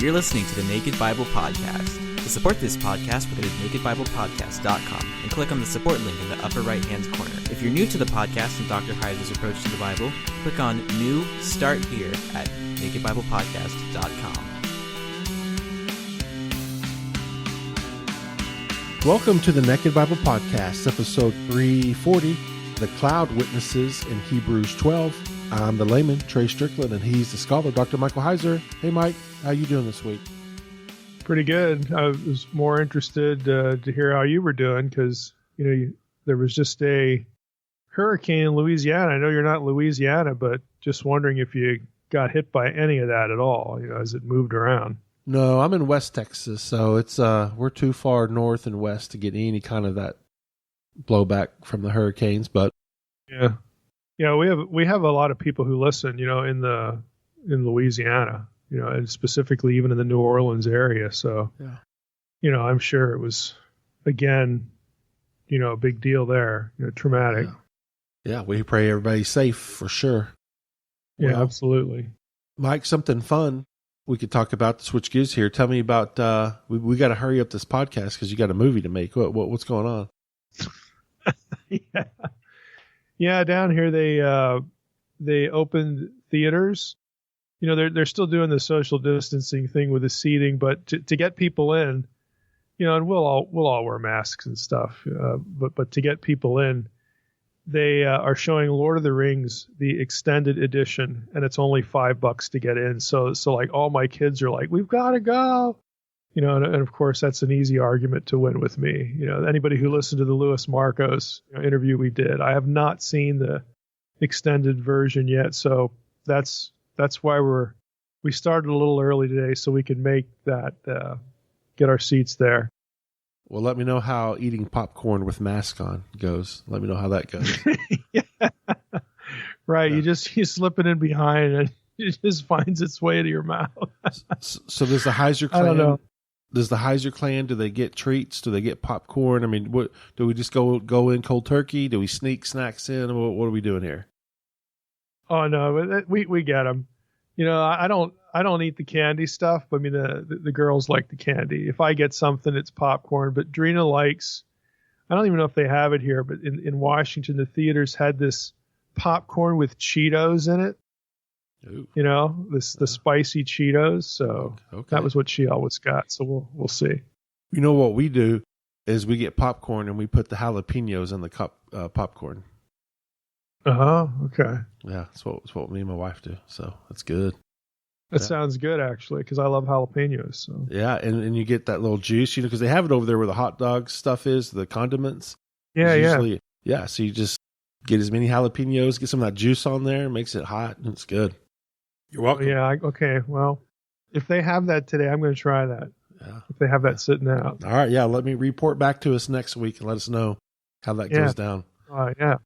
You're listening to the Naked Bible Podcast. To support this podcast, go to nakedbiblepodcast.com and click on the support link in the upper right-hand corner. If you're new to the podcast and Dr. Heiser's approach to the Bible, click on New Start Here at nakedbiblepodcast.com. Welcome to the Naked Bible Podcast, episode 340, The Cloud Witnesses in Hebrews 12. I'm the layman, Trey Strickland, and he's the scholar, Dr. Michael Heiser. Hey, Mike, how you doing this week? Pretty good. I was more interested to hear how you were doing because, there was just a hurricane in Louisiana. I know you're not in Louisiana, but just wondering if you got hit by any of that at all, as it moved around. No, I'm in West Texas, so it's we're too far north and west to get any kind of that blowback from the hurricanes. But yeah, we have a lot of people who listen, in Louisiana, and specifically even in the New Orleans area. So, I'm sure it was again, a big deal there, traumatic. Yeah, we pray everybody's safe for sure. Yeah, well, absolutely. Mike, something fun we could talk about to switch gears here. Tell me about, we got to hurry up this podcast because you got a movie to make. What's going on? Yeah, down here they opened theaters. They're still doing the social distancing thing with the seating, but to get people in, and we'll all wear masks and stuff. But to get people in, they are showing Lord of the Rings, the extended edition, and it's only $5 to get in. So like all my kids are like, we've got to go, and of course that's an easy argument to win with me. Anybody who listened to the Louis Marcos interview we did, I have not seen the extended version yet. So that's why we started a little early today so we could make that, get our seats there. Well, let me know how eating popcorn with mask on goes. Let me know how that goes. Yeah. Right. Yeah. You slip it in behind and it just finds its way to your mouth. So does the Heiser clan, I don't know. Does the Heiser clan, do they get treats? Do they get popcorn? I mean, what do we just go in cold turkey? Do we sneak snacks in? What are we doing here? Oh no, we get them. I don't eat the candy stuff. But I mean, the girls like the candy. If I get something, it's popcorn. But Drina likes, I don't even know if they have it here, but in Washington, the theaters had this popcorn with Cheetos in it. Ooh. The spicy Cheetos. So okay. That was what she always got. So we'll see. What we do is we get popcorn and we put the jalapenos in the cup popcorn. Okay. Yeah, that's what me and my wife do. So that's good. That sounds good, actually, because I love jalapenos. So. Yeah, and you get that little juice, because they have it over there where the hot dog stuff is, the condiments. Yeah, so you just get as many jalapenos, get some of that juice on there, makes it hot, and it's good. You're welcome. Yeah, okay. Well, if they have that today, I'm going to try that. Yeah. If they have that sitting out. All right, yeah, let me report back to us next week and let us know how that goes down. Yeah,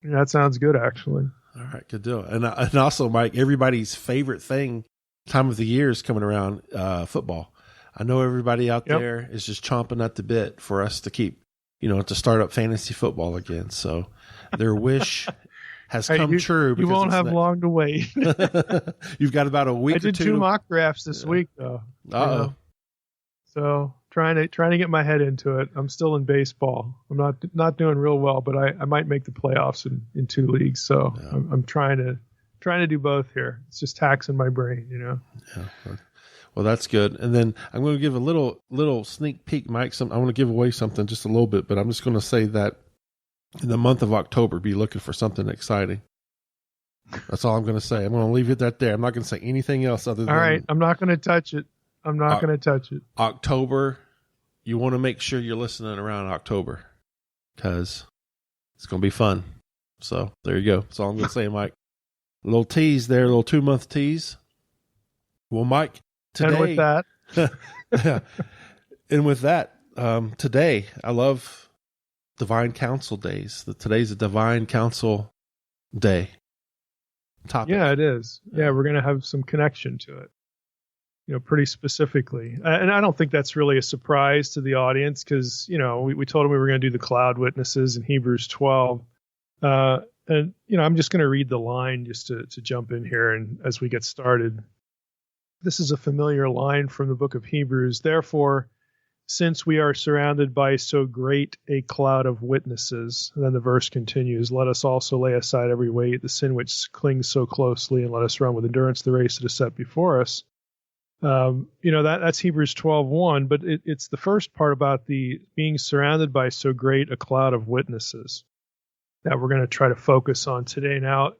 that sounds good, actually. All right, good deal. And also, Mike, everybody's favorite time of the year is coming around, football. I know everybody out there is just chomping at the bit for us to keep, to start up fantasy football again. So their wish has come true. You won't have long to wait. You've got about a week or two. I did 2 mock drafts this week, though. So trying to get my head into it. I'm still in baseball. I'm not doing real well, but I might make the playoffs in 2 leagues. So I'm trying to do both here. It's just taxing my brain, Yeah. Well, that's good. And then I'm going to give a little sneak peek, Mike. I want to give away something just a little bit, but I'm just going to say that in the month of October, be looking for something exciting. That's all I'm going to say. I'm going to leave it there. I'm not going to say anything else other than. All right. I'm not going to touch it. October, you want to make sure you're listening around October because it's going to be fun. So there you go. That's all I'm going to say, Mike. A little tease there, a little 2-month tease. Well, Mike, today. And with that. Today, I love Divine Council days. Today's a Divine Council day topic. Yeah, it is. Yeah, we're going to have some connection to it, pretty specifically. And I don't think that's really a surprise to the audience because, we told them we were going to do the cloud witnesses in Hebrews 12. And, I'm just going to read the line just to jump in here and as we get started. this is a familiar line from the book of Hebrews. Therefore, since we are surrounded by so great a cloud of witnesses, and then the verse continues, let us also lay aside every weight, the sin which clings so closely, and let us run with endurance the race that is set before us. That's Hebrews 12:1, but it's the first part about the being surrounded by so great a cloud of witnesses that we're going to try to focus on today. Now,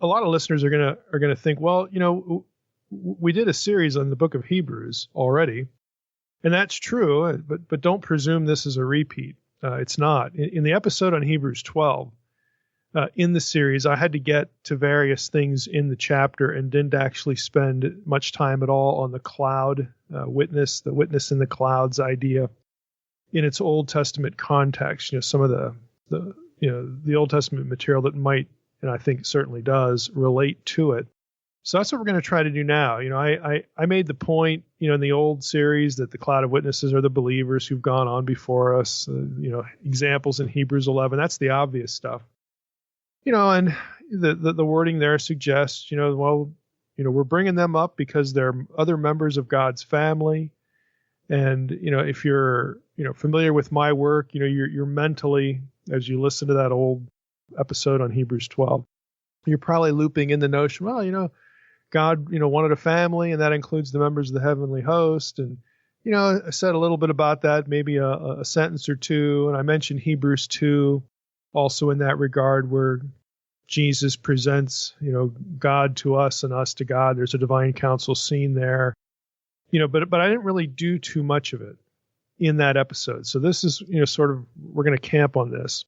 a lot of listeners are going to think, well, we did a series on the book of Hebrews already, and that's true, but don't presume this is a repeat. It's not. In the episode on Hebrews 12, in the series, I had to get to various things in the chapter and didn't actually spend much time at all on the cloud witness, the witness in the clouds idea in its Old Testament context. Some of the Old Testament material that might, and I think certainly does, relate to it. So that's what we're going to try to do now. I made the point, in the old series that the cloud of witnesses are the believers who've gone on before us. Examples in Hebrews 11. That's the obvious stuff. And the wording there suggests, we're bringing them up because they're other members of God's family. And, if you're, familiar with my work, you're mentally, as you listen to that old episode on Hebrews 12, you're probably looping in the notion, well, God, wanted a family, and that includes the members of the heavenly host. And, I said a little bit about that, maybe a sentence or two. And I mentioned Hebrews 2 also in that regard, where Jesus presents, God to us and us to God. There's a divine council scene there, but I didn't really do too much of it in that episode. So this is, we're going to camp on this.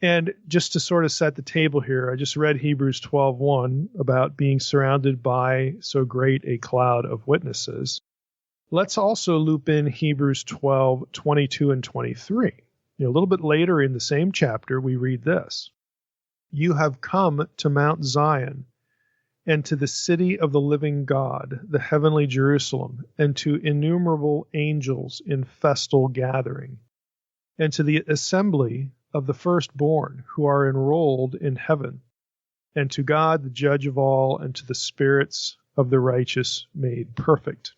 And just to sort of set the table here, I just read Hebrews 12:1 about being surrounded by so great a cloud of witnesses. Let's also loop in Hebrews 12:22 and 23. A little bit later in the same chapter, we read this. You have come to Mount Zion and to the city of the living God, the heavenly Jerusalem, and to innumerable angels in festal gathering, and to the assembly of the firstborn who are enrolled in heaven, and to God, the judge of all, and to the spirits of the righteous made perfect.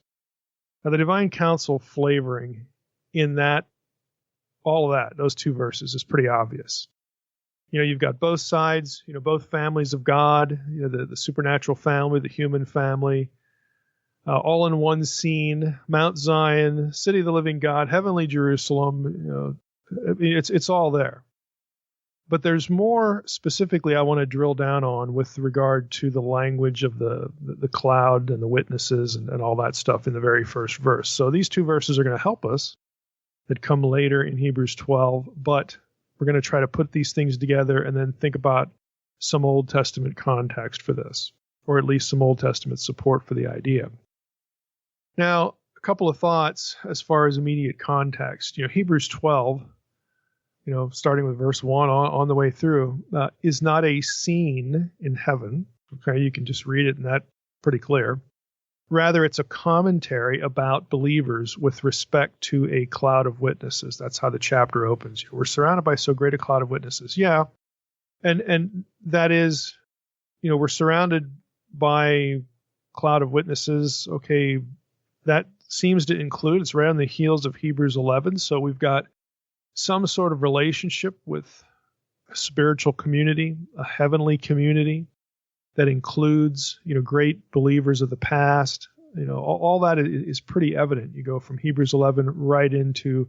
Now, the divine counsel flavoring in that, all of that, those two verses, is pretty obvious. You've got both sides, both families of God, the supernatural family, the human family, all in one scene, Mount Zion, city of the living God, heavenly Jerusalem, it's all there. But there's more specifically I want to drill down on with regard to the language of the cloud and the witnesses and all that stuff in the very first verse. So these two verses are going to help us that come later in Hebrews 12, but we're going to try to put these things together and then think about some Old Testament context for this, or at least some Old Testament support for the idea. Now, a couple of thoughts as far as immediate context. Hebrews 12, starting with verse 1 on the way through, is not a scene in heaven. Okay, you can just read it and that's pretty clear. Rather, it's a commentary about believers with respect to a cloud of witnesses. That's how the chapter opens. We're surrounded by so great a cloud of witnesses. Yeah, and that is, we're surrounded by cloud of witnesses. Okay, that seems to include, it's right on the heels of Hebrews 11. So we've got some sort of relationship with a spiritual community, a heavenly community that includes, great believers of the past. All that is pretty evident. You go from Hebrews 11 right into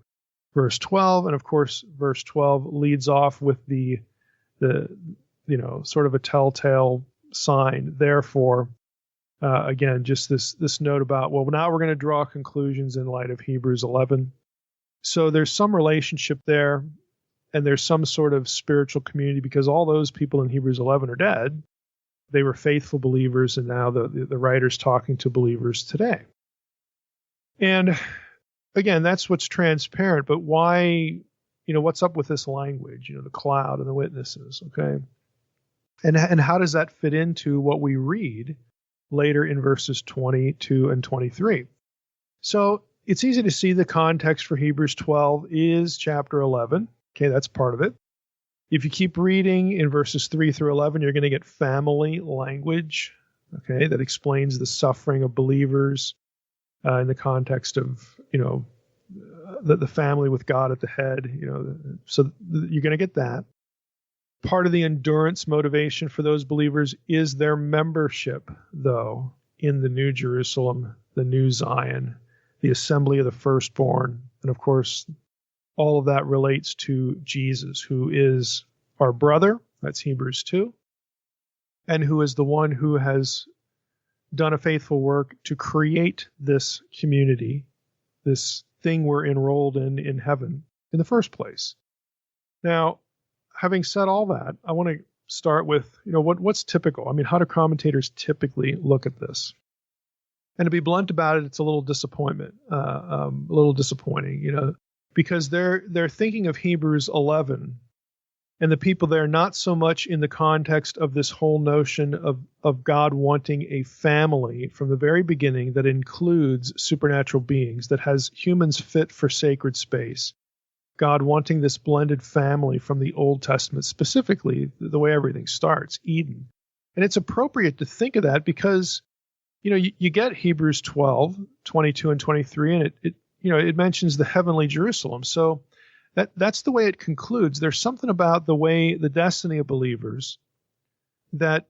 verse 12, and of course, verse 12 leads off with the sort of a telltale sign. Therefore, again, just this note about, well, now we're going to draw conclusions in light of Hebrews 11. So there's some relationship there, and there's some sort of spiritual community because all those people in Hebrews 11 are dead. They were faithful believers, and now the writer's talking to believers today. And again, that's what's transparent, but why, what's up with this language, the cloud and the witnesses, okay? And how does that fit into what we read later in verses 22 and 23? So it's easy to see the context for Hebrews 12 is chapter 11. Okay, that's part of it. If you keep reading in verses 3 through 11, you're going to get family language. okay, that explains the suffering of believers in the context of, the family with God at the head, so you're going to get that. Part of the endurance motivation for those believers is their membership, though, in the New Jerusalem, the New Zion, the assembly of the firstborn. And of course, all of that relates to Jesus, who is our brother, that's Hebrews 2, and who is the one who has done a faithful work to create this community, this thing we're enrolled in heaven in the first place. Now, having said all that, I want to start with, what's typical? I mean, how do commentators typically look at this? And to be blunt about it, it's a little disappointing, because they're thinking of Hebrews 11 and the people there not so much in the context of this whole notion of God wanting a family from the very beginning that includes supernatural beings, that has humans fit for sacred space. God wanting this blended family from the Old Testament, specifically the way everything starts, Eden. And it's appropriate to think of that because, you get Hebrews 12, 22 and 23, and it mentions the heavenly Jerusalem. So that's the way it concludes. There's something about the destiny of believers that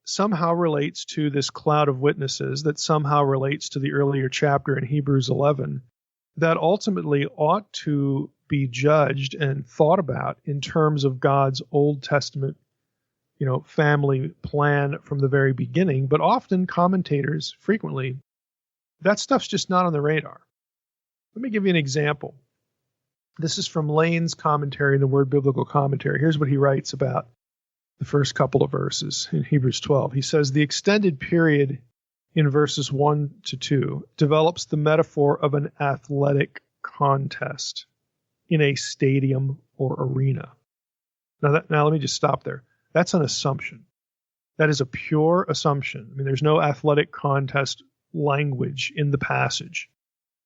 somehow relates to this cloud of witnesses, that somehow relates to the earlier chapter in Hebrews 11, that ultimately ought to be judged and thought about in terms of God's Old Testament, family plan from the very beginning. But often commentators, frequently, that stuff's just not on the radar. Let me give you an example. This is from Lane's commentary, the Word Biblical Commentary. Here's what he writes about the first couple of verses in Hebrews 12. He says, the extended period in verses 1 to 2 develops the metaphor of an athletic contest in a stadium or arena. Now let me just stop there. That's an assumption. That is a pure assumption. I mean, there's no athletic contest language in the passage.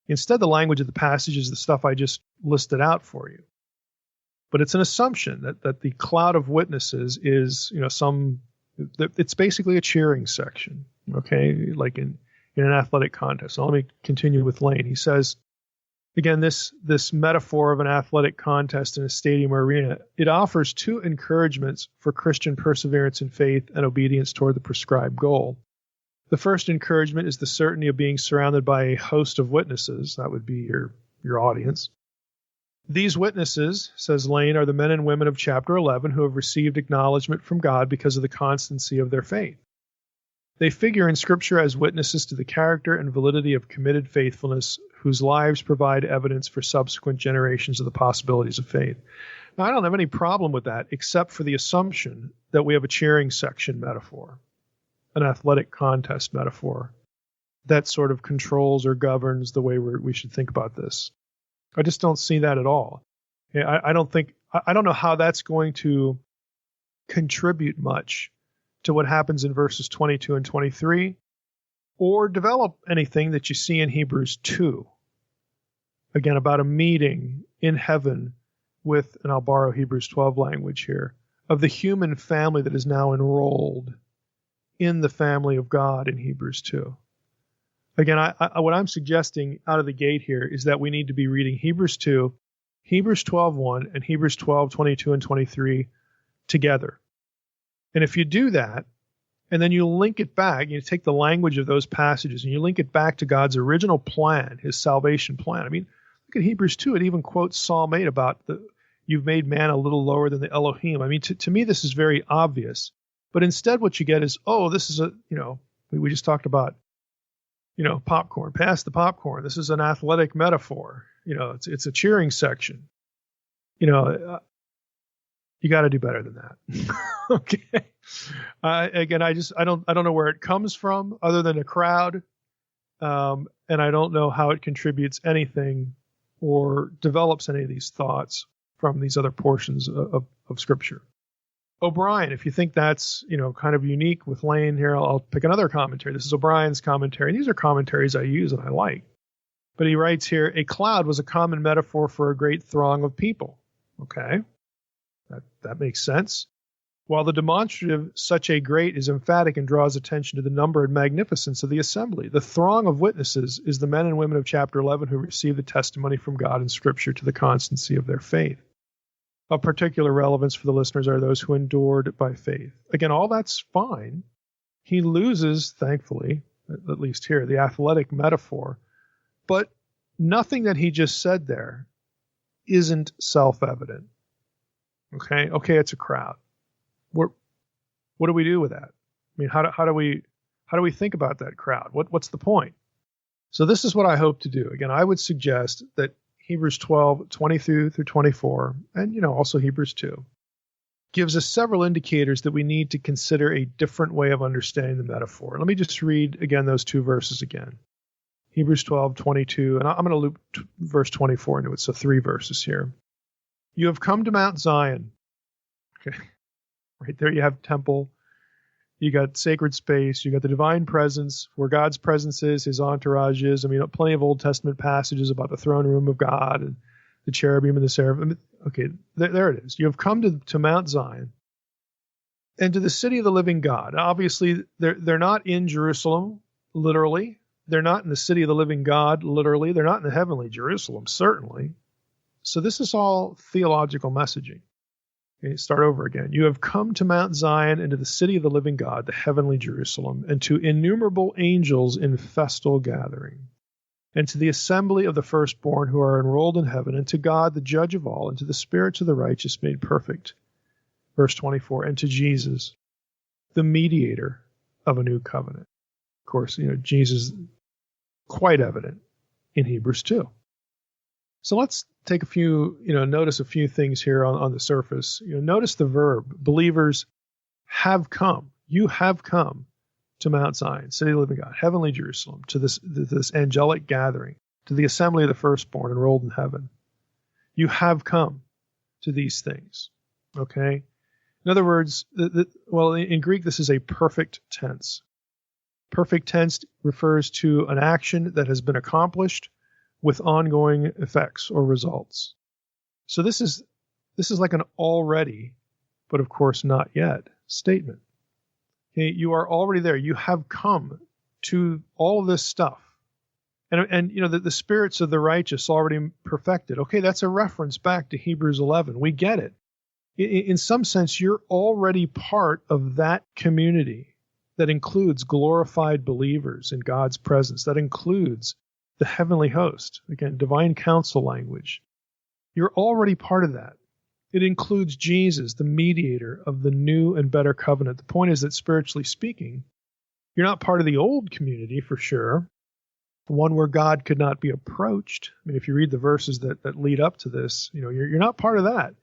Instead, the language of the passage is the stuff I just listed out for you. But it's an assumption that the cloud of witnesses is, it's basically a cheering section, okay, like in an athletic contest. So let me continue with Lane. He says, again, this metaphor of an athletic contest in a stadium or arena, it offers two encouragements for Christian perseverance in faith and obedience toward the prescribed goal. The first encouragement is the certainty of being surrounded by a host of witnesses. That would be your audience. These witnesses, says Lane, are the men and women of chapter 11 who have received acknowledgement from God because of the constancy of their faith. They figure in Scripture as witnesses to the character and validity of committed faithfulness, whose lives provide evidence for subsequent generations of the possibilities of faith. Now, I don't have any problem with that, except for the assumption that we have a cheering section metaphor, an athletic contest metaphor, that sort of controls or governs the way we should think about this. I just don't see that at all. I don't know how that's going to contribute much to what happens in verses 22 and 23, or develop anything that you see in Hebrews 2. Again, about a meeting in heaven with, and I'll borrow Hebrews 12 language here, of the human family that is now enrolled in the family of God in Hebrews 2. Again, what I'm suggesting out of the gate here is that we need to be reading Hebrews 2, Hebrews 12:1, and Hebrews 12:22 and 23 together. And if you do that, and then you link it back, you take the language of those passages and you link it back to God's original plan, his salvation plan. I mean, look at Hebrews 2. It even quotes Psalm 8 about you've made man a little lower than the Elohim. I mean, to me, this is very obvious. But instead, what you get is, this is we just talked about, popcorn, pass the popcorn. This is an athletic metaphor. It's a cheering section. You got to do better than that. Okay. Again, I don't know where it comes from other than a crowd. And I don't know how it contributes anything or develops any of these thoughts from these other portions of Scripture. O'Brien, if you think that's, kind of unique with Lane here, I'll pick another commentary. This is O'Brien's commentary. These are commentaries I use and I like. But he writes here, a cloud was a common metaphor for a great throng of people. Okay. That makes sense. while the demonstrative such a great is emphatic and draws attention to the number and magnificence of the assembly. The throng of witnesses is the men and women of chapter 11 who receive the testimony from God in Scripture to the constancy of their faith. Of particular relevance for the listeners are those who endured by faith. Again, all that's fine. He loses, thankfully, at least here, the athletic metaphor, but nothing that he just said there isn't self-evident. Okay, it's a crowd. What do we do with that? I mean, how do we think about that crowd? What's the point? So this is what I hope to do. Again, I would suggest that Hebrews 12, 22 through 24, and also Hebrews 2, gives us several indicators that we need to consider a different way of understanding the metaphor. Let me just read again those two verses again. Hebrews 12, 22, and I'm going to loop verse 24 into it, so 3 verses here. You have come to Mount Zion. Okay. Right there you have temple. You got sacred space. You got the divine presence, where God's presence is, his entourage is. I mean, plenty of Old Testament passages about the throne room of God and the cherubim and the seraphim. Okay, there it is. You have come to Mount Zion and to the city of the living God. Obviously, they're not in Jerusalem, literally. They're not in the city of the living God, literally. They're not in the heavenly Jerusalem, certainly. So this is all theological messaging. Okay, start over again. You have come to Mount Zion and to the city of the living God, the heavenly Jerusalem, and to innumerable angels in festal gathering, and to the assembly of the firstborn who are enrolled in heaven, and to God, the judge of all, and to the spirits of the righteous made perfect. Verse 24, and to Jesus, the mediator of a new covenant. Of course, Jesus, quite evident in Hebrews 2. So let's take notice a few things here on the surface. Notice the verb, believers have come. You have come to Mount Zion, city of the living God, heavenly Jerusalem, to this angelic gathering, to the assembly of the firstborn enrolled in heaven. You have come to these things. Okay? In other words, in Greek, this is a perfect tense. Perfect tense refers to an action that has been accomplished with ongoing effects or results. So this is like an already, but of course not yet, statement. Okay, you are already there. You have come to all of this stuff. And the spirits of the righteous already perfected. Okay, that's a reference back to Hebrews 11. We get it. In some sense, you're already part of that community that includes glorified believers in God's presence, that includes the heavenly host, again, divine council language. You're already part of that. It includes Jesus, the mediator of the new and better covenant. The point is that spiritually speaking, you're not part of the old community for sure, one where God could not be approached. I mean, if you read the verses that lead up to this, you're not part of that.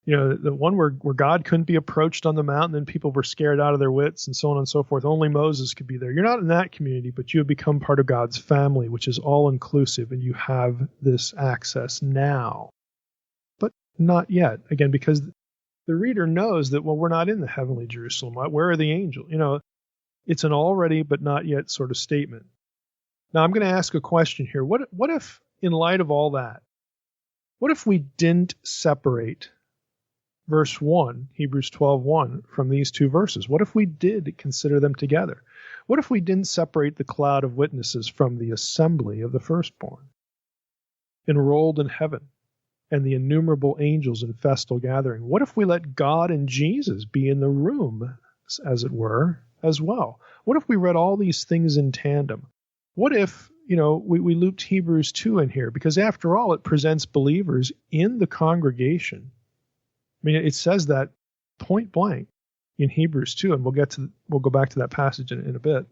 The one where God couldn't be approached on the mountain and people were scared out of their wits and so on and so forth. Only Moses could be there. You're not in that community, but you have become part of God's family, which is all inclusive, and you have this access now. But not yet. Again, because the reader knows that, we're not in the heavenly Jerusalem. Where are the angels? It's an already but not yet sort of statement. Now, I'm going to ask a question here. What if, in light of all that, what if we didn't separate verse 1, Hebrews 12:1, from these two verses? What if we did consider them together? What if we didn't separate the cloud of witnesses from the assembly of the firstborn, enrolled in heaven, and the innumerable angels in festal gathering? What if we let God and Jesus be in the room, as it were, as well? What if we read all these things in tandem? What if, we looped Hebrews 2 in here? Because after all, it presents believers in the congregation. I mean, it says that point blank in Hebrews 2, and we'll go back to that passage in a bit.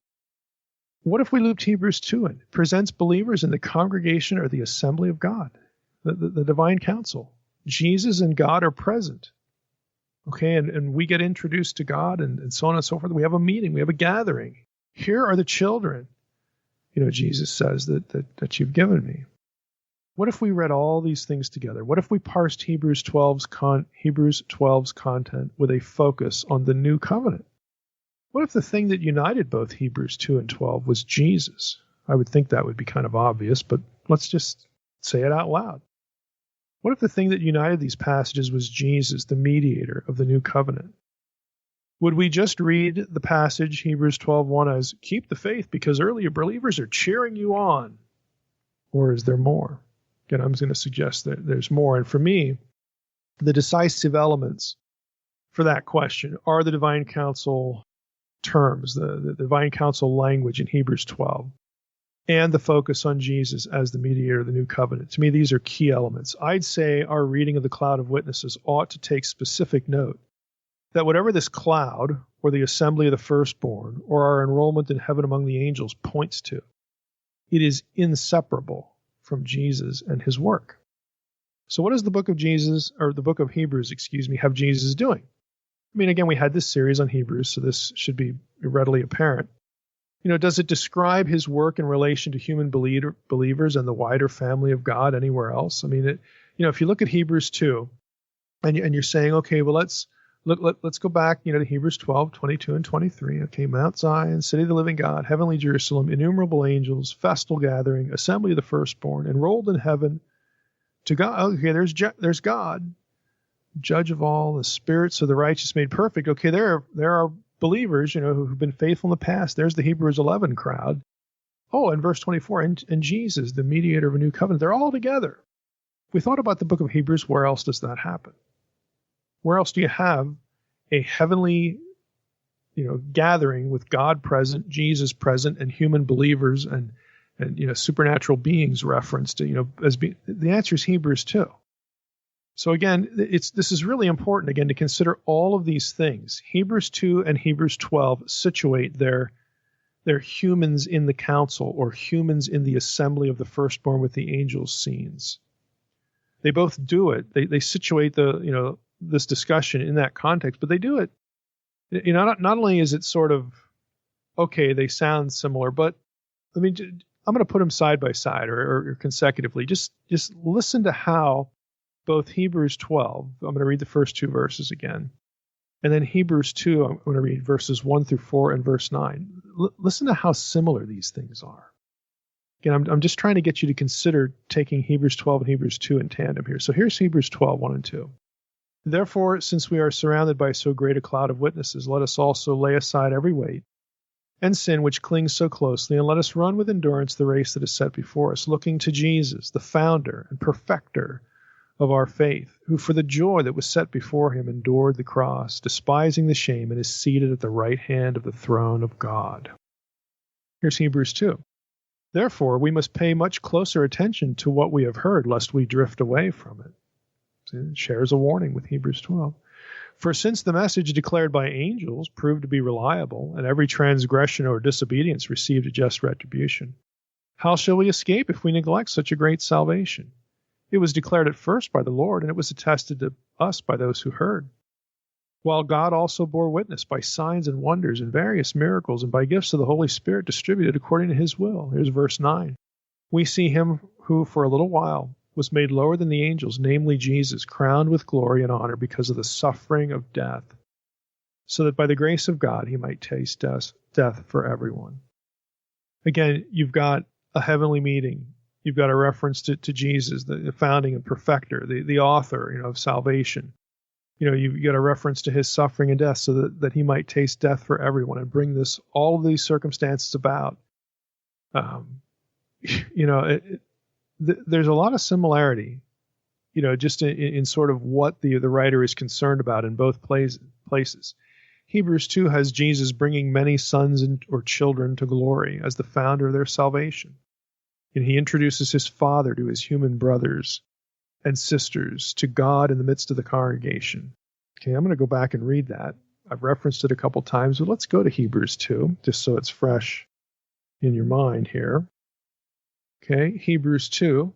What if we looped Hebrews 2 in? It presents believers in the congregation or the assembly of God, the divine council. Jesus and God are present. Okay, and we get introduced to God and so on and so forth. We have a meeting, we have a gathering. Here are the children, Jesus says that you've given me. What if we read all these things together? What if we parsed Hebrews 12's content with a focus on the new covenant? What if the thing that united both Hebrews 2 and 12 was Jesus? I would think that would be kind of obvious, but let's just say it out loud. What if the thing that united these passages was Jesus, the mediator of the new covenant? Would we just read the passage, Hebrews 12:1, as keep the faith because earlier believers are cheering you on? Or is there more? Again, I'm going to suggest that there's more. And for me, the decisive elements for that question are the divine counsel terms, the divine counsel language in Hebrews 12, and the focus on Jesus as the mediator of the new covenant. To me, these are key elements. I'd say our reading of the cloud of witnesses ought to take specific note that whatever this cloud or the assembly of the firstborn or our enrollment in heaven among the angels points to, it is inseparable from Jesus and his work. So what does the book of Hebrews, have Jesus doing? I mean, again, we had this series on Hebrews, so this should be readily apparent. Does it describe his work in relation to human believers and the wider family of God anywhere else? I mean, if you look at Hebrews 2, and you're saying, okay, well, let's go back, to Hebrews 12, 22 and 23. Okay, Mount Zion, city of the living God, heavenly Jerusalem, innumerable angels, festal gathering, assembly of the firstborn, enrolled in heaven to God. Okay, there's God, judge of all, the spirits of the righteous made perfect. Okay, there are believers, who've been faithful in the past. There's the Hebrews 11 crowd. Oh, and verse 24, and Jesus, the mediator of a new covenant. They're all together. If we thought about the book of Hebrews, where else does that happen? Where else do you have a heavenly, gathering with God present, Jesus present, and human believers and supernatural beings referenced? The answer is Hebrews 2. So again, this is really important, again, to consider all of these things. Hebrews 2 and Hebrews 12 situate their humans in the council or humans in the assembly of the firstborn with the angels scenes. They both do it. They situate this discussion in that context, but they do it. Not only is it sort of, okay, they sound similar, but I mean, I'm going to put them side by side or consecutively. Just listen to how both Hebrews 12, I'm going to read the first two verses again, and then Hebrews 2, I'm going to read verses 1 through 4 and verse 9. Listen to how similar these things are. Again, I'm just trying to get you to consider taking Hebrews 12 and Hebrews 2 in tandem here. So here's Hebrews 12, 1 and 2. Therefore, since we are surrounded by so great a cloud of witnesses, let us also lay aside every weight and sin which clings so closely, and let us run with endurance the race that is set before us, looking to Jesus, the founder and perfecter of our faith, who for the joy that was set before him endured the cross, despising the shame, and is seated at the right hand of the throne of God. Here's Hebrews 2. Therefore, we must pay much closer attention to what we have heard, lest we drift away from it. See, it shares a warning with Hebrews 12. For since the message declared by angels proved to be reliable, and every transgression or disobedience received a just retribution, how shall we escape if we neglect such a great salvation? It was declared at first by the Lord, and it was attested to us by those who heard. While God also bore witness by signs and wonders and various miracles and by gifts of the Holy Spirit distributed according to his will. Here's verse 9. We see him who for a little while was made lower than the angels, namely Jesus, crowned with glory and honor because of the suffering of death, so that by the grace of God he might taste death for everyone. Again, you've got a heavenly meeting. You've got a reference to Jesus, the founding and perfecter, the author, of salvation. You've got a reference to his suffering and death so that he might taste death for everyone and bring all of these circumstances about. There's a lot of similarity, just in sort of what the writer is concerned about in both places. Hebrews 2 has Jesus bringing many sons or children to glory as the founder of their salvation. And he introduces his Father to his human brothers and sisters, to God in the midst of the congregation. Okay, I'm going to go back and read that. I've referenced it a couple times, but let's go to Hebrews 2, just so it's fresh in your mind here. Okay, Hebrews 2.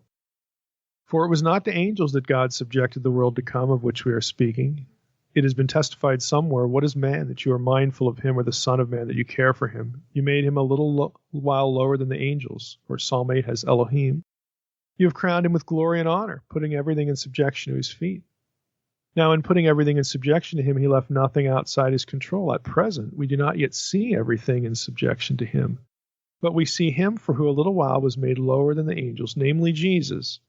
For it was not to angels that God subjected the world to come, of which we are speaking. It has been testified somewhere, what is man that you are mindful of him, or the son of man that you care for him? You made him a little while lower than the angels, or Psalm 8 has Elohim. You have crowned him with glory and honor, putting everything in subjection to his feet. Now, in putting everything in subjection to him, he left nothing outside his control. At present, we do not yet see everything in subjection to him, but we see him for who a little while was made lower than the angels, namely Jesus,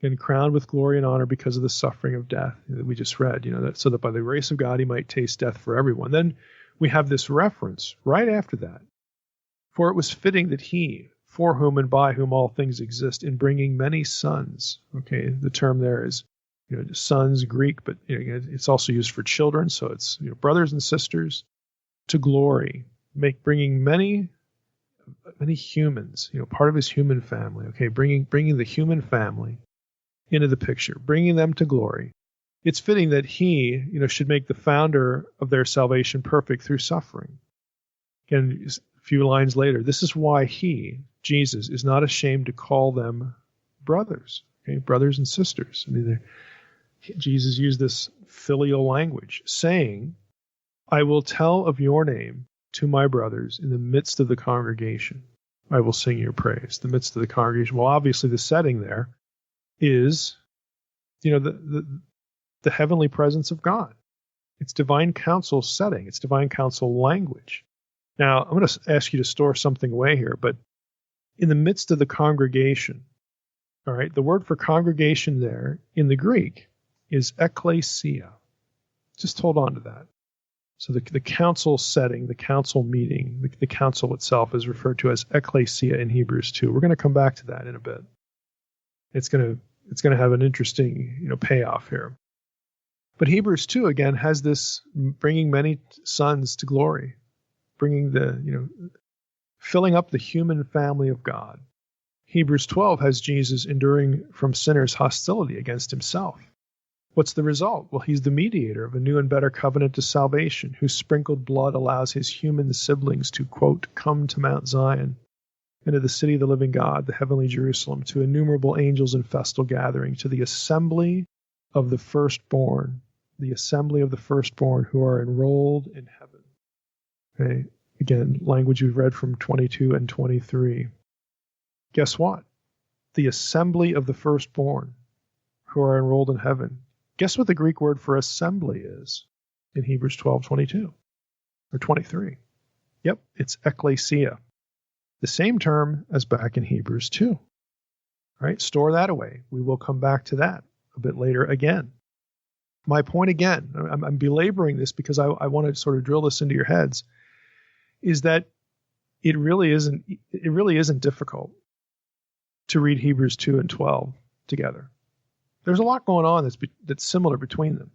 and crowned with glory and honor because of the suffering of death that we just read, so that by the grace of God he might taste death for everyone. Then we have this reference right after that. For it was fitting that he, for whom and by whom all things exist, in bringing many sons. Okay, the term there is, sons, Greek, but it's also used for children. So it's brothers and sisters to glory, bringing many humans, part of his human family. Okay, bringing the human family into the picture, bringing them to glory. It's fitting that he, should make the founder of their salvation perfect through suffering. Again, a few lines later, this is why he, Jesus, is not ashamed to call them brothers. Okay, brothers and sisters. Jesus used this filial language, saying, I will tell of your name to my brothers in the midst of the congregation. I will sing your praise. The midst of the congregation. Well, obviously the setting there is, the heavenly presence of God. It's divine counsel setting. It's divine counsel language. Now, I'm going to ask you to store something away here, but in the midst of the congregation, all right, the word for congregation there in the Greek is ekklesia. Just hold on to that. So the council setting, the council meeting, the council itself is referred to as ekklesia in Hebrews 2. We're going to come back to that in a bit. It's going to have an interesting, payoff here. But Hebrews 2 again has this bringing many sons to glory, bringing filling up the human family of God. Hebrews 12 has Jesus enduring from sinners hostility against himself. What's the result? Well, he's the mediator of a new and better covenant to salvation, whose sprinkled blood allows his human siblings to, quote, come to Mount Zion, and to the city of the living God, the heavenly Jerusalem, to innumerable angels in festal gathering, to the assembly of the firstborn who are enrolled in heaven. Okay, again, language we've read from 22 and 23. Guess what? The assembly of the firstborn who are enrolled in heaven. Guess what the Greek word for assembly is in Hebrews 12:22 or 23? Yep, it's ekklesia. The same term as back in Hebrews 2. All right, store that away. We will come back to that a bit later again. My point again, I'm belaboring this because I want to sort of drill this into your heads, is that it really isn't difficult to read Hebrews 2 and 12 together. There's a lot going on that's similar between them.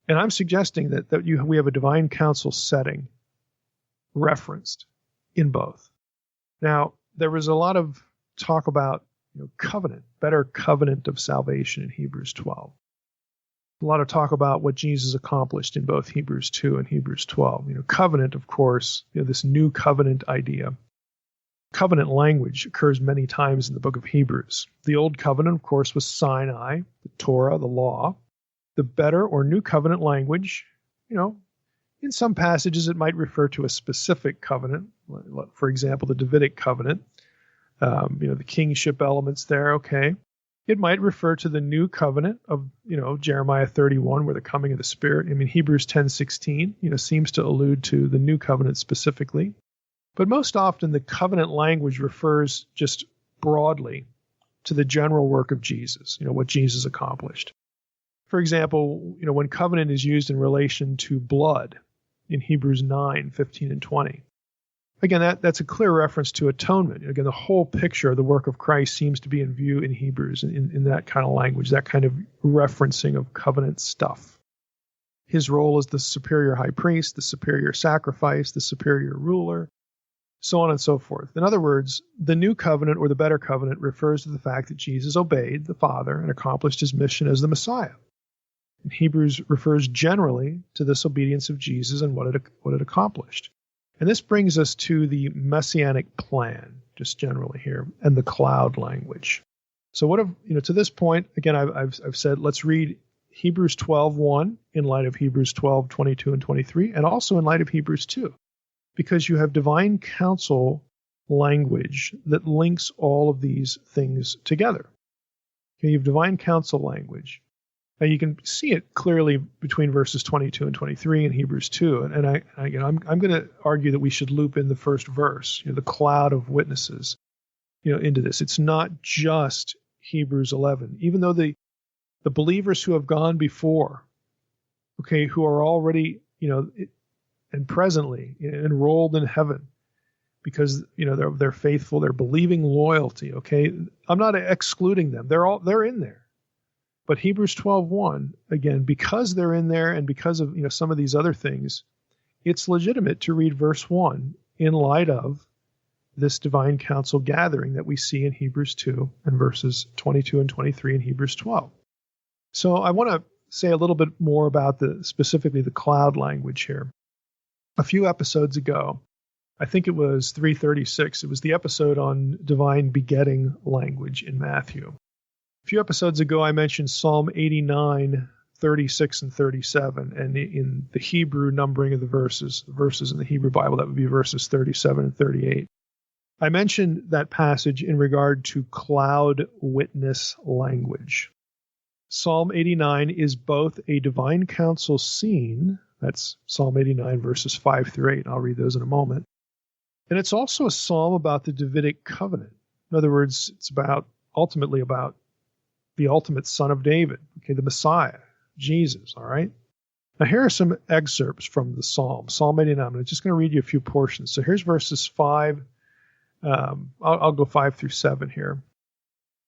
And I'm suggesting that we have a divine counsel setting referenced in both. Now, there was a lot of talk about covenant, better covenant of salvation in Hebrews 12. A lot of talk about what Jesus accomplished in both Hebrews 2 and Hebrews 12. Covenant, of course, this new covenant idea. Covenant language occurs many times in the book of Hebrews. The old covenant, of course, was Sinai, the Torah, the law. The better or new covenant language, in some passages it might refer to a specific covenant. For example, the Davidic covenant, the kingship elements there, okay. It might refer to the new covenant of, Jeremiah 31, where the coming of the Spirit. Hebrews 10:16, seems to allude to the new covenant specifically. But most often the covenant language refers just broadly to the general work of Jesus, what Jesus accomplished. For example, when covenant is used in relation to blood in Hebrews 9:15 and 20. Again, that's a clear reference to atonement. Again, the whole picture of the work of Christ seems to be in view in Hebrews in that kind of language, that kind of referencing of covenant stuff. His role as the superior high priest, the superior sacrifice, the superior ruler, so on and so forth. In other words, the new covenant or the better covenant refers to the fact that Jesus obeyed the Father and accomplished his mission as the Messiah. And Hebrews refers generally to this obedience of Jesus and what it accomplished. And this brings us to the messianic plan, just generally here, and the cloud language. So to this point, again, I've said, let's read Hebrews 12:1 in light of Hebrews 12:22 and 23, and also in light of Hebrews 2, because you have divine counsel language that links all of these things together. Okay, you have divine counsel language. Now you can see it clearly between verses 22 and 23 in Hebrews 2, and I'm going to argue that we should loop in the first verse, the cloud of witnesses, into this. It's not just Hebrews 11. Even though the believers who have gone before, okay, who are already, and presently enrolled in heaven, because they're faithful, they're believing loyalty. Okay, I'm not excluding them; they're in there. But Hebrews 12:1, again, because they're in there, and because of some of these other things, it's legitimate to read verse 1 in light of this divine council gathering that we see in Hebrews 2 and verses 22 and 23 in Hebrews 12. So I want to say a little bit more about specifically the cloud language here. A few episodes ago, I think it was 336, it was the episode on divine begetting language in Matthew. A few episodes ago, I mentioned Psalm 89, 36, and 37, and in the Hebrew numbering of the verses in the Hebrew Bible, that would be verses 37 and 38. I mentioned that passage in regard to cloud witness language. Psalm 89 is both a divine council scene, that's Psalm 89 verses 5 through 8, I'll read those in a moment, and it's also a psalm about the Davidic covenant. In other words, it's ultimately about the ultimate son of David, okay, the Messiah, Jesus, all right? Now here are some excerpts from the psalm, Psalm 89. I'm just going to read you a few portions. So here's verses 5, I'll go 5 through 7 here.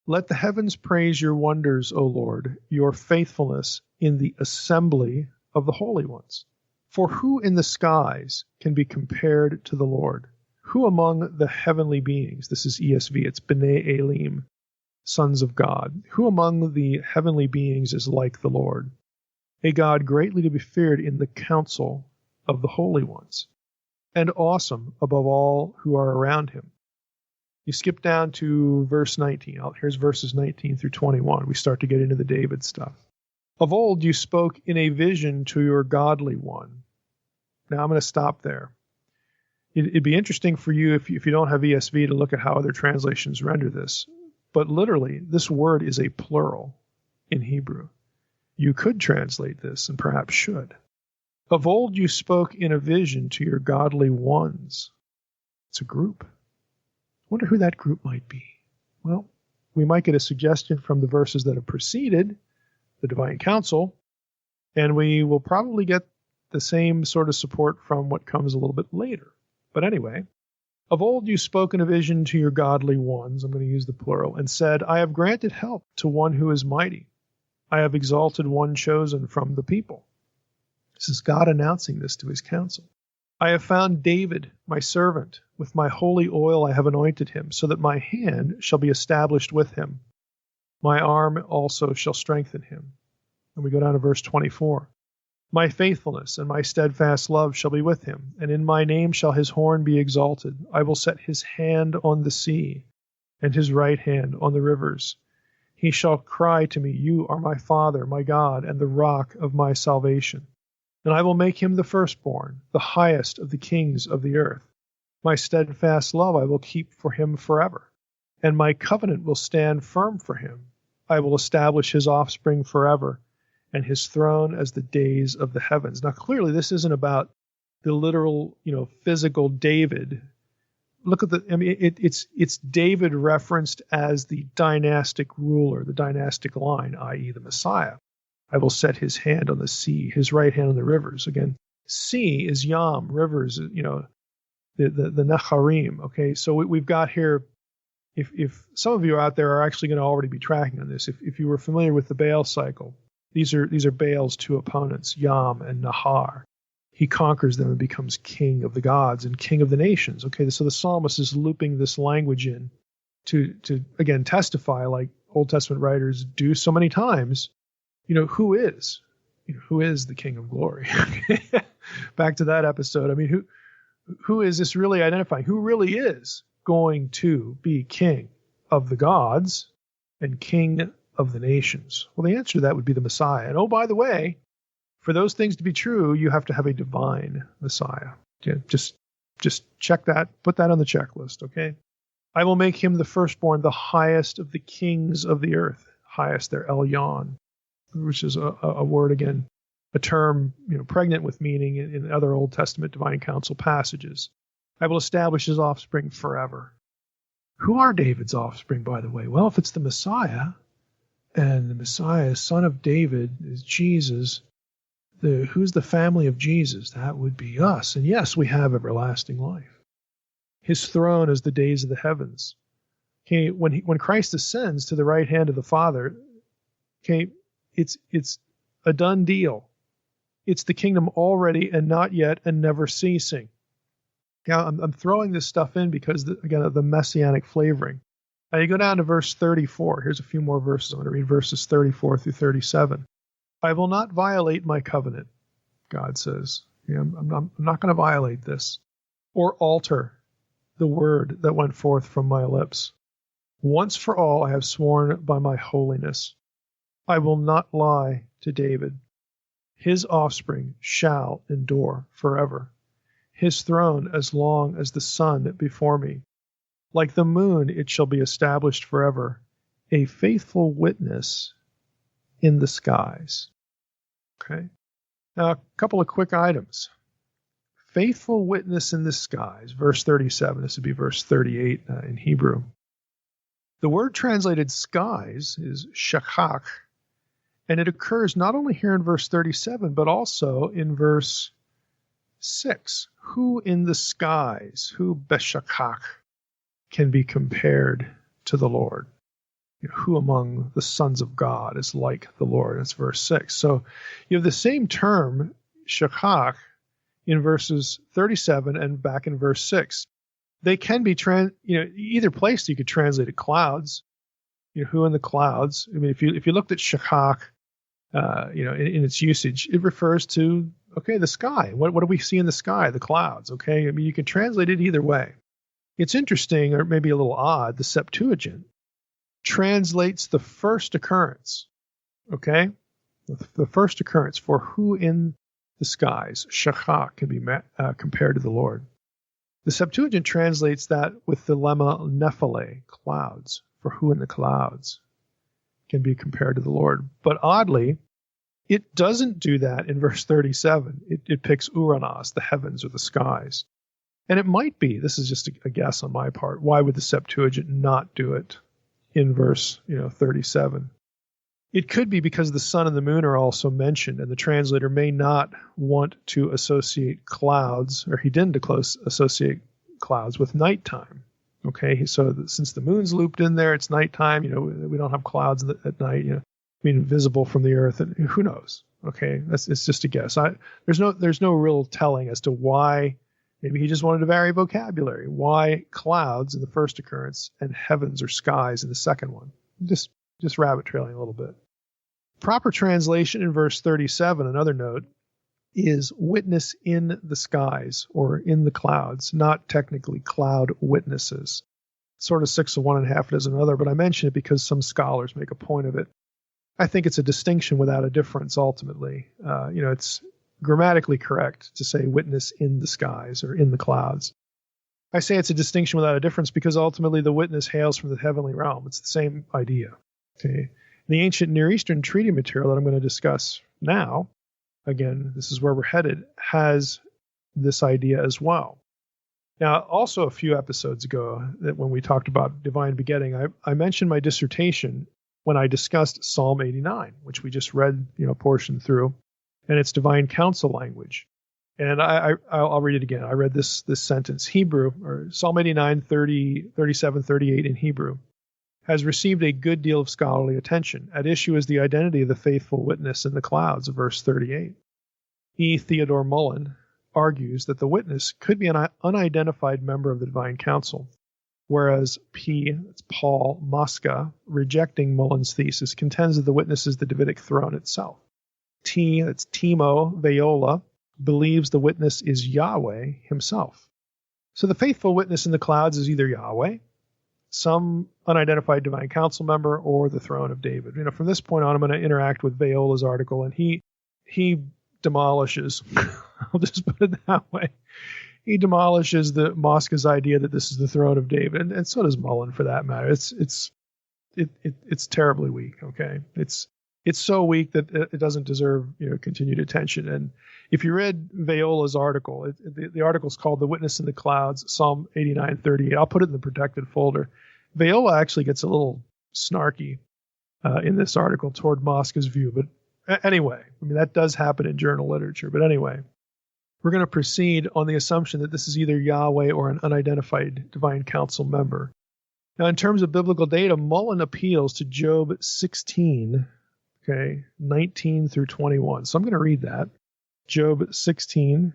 Let the heavens praise your wonders, O Lord, your faithfulness in the assembly of the holy ones. For who in the skies can be compared to the Lord? Who among the heavenly beings, this is ESV, it's B'nai Elim, sons of God, who among the heavenly beings is like the Lord? A God greatly to be feared in the council of the holy ones, and awesome above all who are around him. You skip down to verse 19. Here's verses 19 through 21. We start to get into the David stuff. Of old you spoke in a vision to your godly one. Now I'm going to stop there. It'd be interesting for you if you don't have ESV to look at how other translations render this. But literally, this word is a plural in Hebrew. You could translate this, and perhaps should. Of old you spoke in a vision to your godly ones. It's a group. Wonder who that group might be. Well, we might get a suggestion from the verses that have preceded the divine council, and we will probably get the same sort of support from what comes a little bit later. But anyway, of old you spoke in a vision to your godly ones, I'm going to use the plural, and said, I have granted help to one who is mighty. I have exalted one chosen from the people. This is God announcing this to his council. I have found David, my servant. With my holy oil I have anointed him, so that my hand shall be established with him. My arm also shall strengthen him. And we go down to verse 24. My faithfulness and my steadfast love shall be with him, and in my name shall his horn be exalted. I will set his hand on the sea, and his right hand on the rivers. He shall cry to me, You are my Father, my God, and the rock of my salvation. And I will make him the firstborn, the highest of the kings of the earth. My steadfast love I will keep for him forever, and my covenant will stand firm for him. I will establish his offspring forever, and his throne as the days of the heavens. Now, clearly, this isn't about the literal, physical David. Look at it's David referenced as the dynastic ruler, the dynastic line, i.e. the Messiah. I will set his hand on the sea, his right hand on the rivers. Again, sea is Yam, rivers, the Necharim. Okay, so we've got here, if some of you out there are actually going to already be tracking on this, if you were familiar with the Baal cycle, these are Baal's two opponents, Yam and Nahar. He conquers them and becomes king of the gods and king of the nations. Okay, so the psalmist is looping this language in to again testify, like Old Testament writers do so many times. Who is the King of Glory? Back to that episode. I mean, who is this really identifying? Who really is going to be king of the gods and king of the nations? Well, the answer to that would be the Messiah. And oh, by the way, for those things to be true, you have to have a divine Messiah. Okay, just check that, put that on the checklist, okay? I will make him the firstborn, the highest of the kings of the earth. Highest there, Elyon, which is a word, again, a term pregnant with meaning in other Old Testament divine council passages. I will establish his offspring forever. Who are David's offspring, by the way? Well, if it's the Messiah, and the Messiah, son of David, is Jesus, who's the family of Jesus? That would be us. And yes, we have everlasting life. His throne is the days of the heavens. Okay, when Christ ascends to the right hand of the Father, okay, it's a done deal. It's the kingdom already and not yet and never ceasing. Now, I'm throwing this stuff in because, again, of the messianic flavoring. Now, you go down to verse 34. Here's a few more verses. I'm going to read verses 34 through 37. I will not violate my covenant, God says. I'm not going to violate this or alter the word that went forth from my lips. Once for all I have sworn by my holiness. I will not lie to David. His offspring shall endure forever. His throne as long as the sun before me. Like the moon it shall be established forever, a faithful witness in the skies. Okay. Now, a couple of quick items. Faithful witness in the skies, verse 37. This would be verse 38 in Hebrew. The word translated skies is shachach, and it occurs not only here in verse 37, but also in verse 6. Who in the skies, who beshachach, can be compared to the Lord? Who among the sons of God is like the Lord? That's verse 6. So you have the same term, shachach, in verses 37 and back in verse 6. They can be, either place you could translate it clouds. Who in the clouds? I mean, if you looked at shachach, in its usage, it refers to, the sky. What do we see in the sky? The clouds, okay? I mean, you can translate it either way. It's interesting, or maybe a little odd, the Septuagint translates the first occurrence, okay? The first occurrence for who in the skies, shachach, can be compared to the Lord. The Septuagint translates that with the lemma nephele, clouds, for who in the clouds can be compared to the Lord. But oddly, it doesn't do that in verse 37. It picks uranos, the heavens or the skies. And it might be, this is just a guess on my part, why would the Septuagint not do it in verse 37? It could be because the sun and the moon are also mentioned, and the translator may not want to associate clouds, or he didn't associate clouds with nighttime. Okay, so since the moon's looped in there, it's nighttime. We don't have clouds at night. Being visible from the earth, and who knows? Okay, it's just a guess. There's no real telling as to why. Maybe he just wanted to vary vocabulary. Why clouds in the first occurrence and heavens or skies in the second one? Just rabbit trailing a little bit. Proper translation in verse 37, another note, is witness in the skies or in the clouds, not technically cloud witnesses. Sort of 6 of one and half a dozen another, but I mention it because some scholars make a point of it. I think it's a distinction without a difference ultimately. It's grammatically correct to say witness in the skies or in the clouds. I say it's a distinction without a difference because ultimately the witness hails from the heavenly realm. It's the same idea. Okay. The ancient Near Eastern treaty material that I'm going to discuss now, again, this is where we're headed, has this idea as well. Now, also a few episodes ago, that when we talked about divine begetting, I mentioned my dissertation when I discussed Psalm 89, which we just read, a portion through, and its divine counsel language. And I'll read it again. I read this sentence, Hebrew, or Psalm 89, 30, 37, 38 in Hebrew, has received a good deal of scholarly attention. At issue is the identity of the faithful witness in the clouds of verse 38. E. Theodore Mullen argues that the witness could be an unidentified member of the divine council, whereas Paul Mosca, rejecting Mullen's thesis, contends that the witness is the Davidic throne itself. That's Timo Viola, believes the witness is Yahweh himself. So the faithful witness in the clouds is either Yahweh, some unidentified divine council member, or the throne of David. From this point on, I'm going to interact with Viola's article, and he demolishes, I'll just put it that way, he demolishes the Mosca's idea that this is the throne of David, and so does Mullen for that matter. It's terribly weak. Okay, it's it's so weak that it doesn't deserve continued attention. And if you read Viola's article, the article is called "The Witness in the Clouds," Psalm 89:38. I'll put it in the protected folder. Viola actually gets a little snarky in this article toward Mosca's view, but anyway, I mean that does happen in journal literature. But anyway, we're going to proceed on the assumption that this is either Yahweh or an unidentified divine council member. Now, in terms of biblical data, Mullen appeals to Job 16, 19 through 21. So I'm going to read that. Job 16,